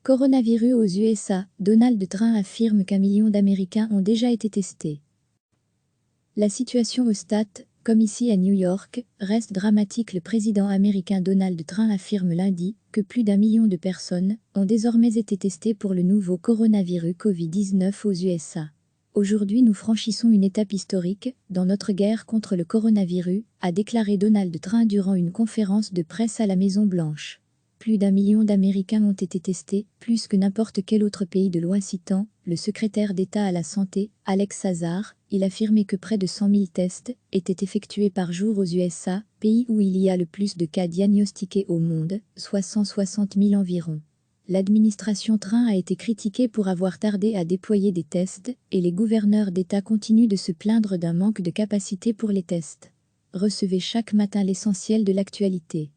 Coronavirus aux USA, Donald Trump affirme qu'1 million d'Américains ont déjà été testés. La situation aux States, comme ici à New York, reste dramatique. Le président américain Donald Trump affirme lundi que plus d'1 million de personnes ont désormais été testées pour le nouveau coronavirus Covid-19 aux USA. Aujourd'hui, nous franchissons une étape historique dans notre guerre contre le coronavirus, a déclaré Donald Trump durant une conférence de presse à la Maison-Blanche. Plus d'1 million d'Américains ont été testés, plus que n'importe quel autre pays de loin, citant le secrétaire d'État à la Santé, Alex Azar. Il affirmait que près de 100 000 tests étaient effectués par jour aux USA, pays où il y a le plus de cas diagnostiqués au monde, soit 160 000 environ. L'administration Trump a été critiquée pour avoir tardé à déployer des tests, et les gouverneurs d'État continuent de se plaindre d'un manque de capacité pour les tests. Recevez chaque matin l'essentiel de l'actualité.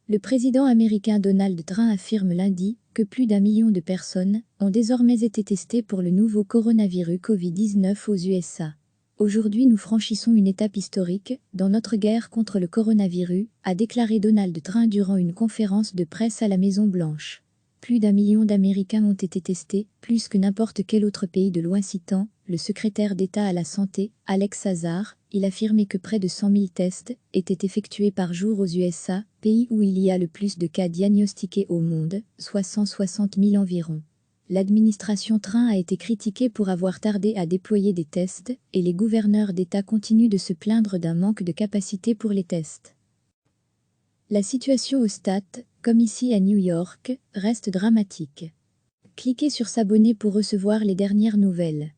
Le président américain Donald Trump affirme lundi que plus d'1 million de personnes ont désormais été testées pour le nouveau coronavirus Covid-19 aux USA. Aujourd'hui, nous franchissons une étape historique dans notre guerre contre le coronavirus, a déclaré Donald Trump durant une conférence de presse à la Maison-Blanche. Plus d'1 million d'Américains ont été testés, plus que n'importe quel autre pays de loin, citant le secrétaire d'État à la Santé, Alex Azar. Il affirmait que près de 100 000 tests étaient effectués par jour aux USA, pays où il y a le plus de cas diagnostiqués au monde, soit 160 000 environ. L'administration Trump a été critiquée pour avoir tardé à déployer des tests, et les gouverneurs d'État continuent de se plaindre d'un manque de capacité pour les tests. La situation aux States, comme ici à New York, reste dramatique. Cliquez sur s'abonner pour recevoir les dernières nouvelles.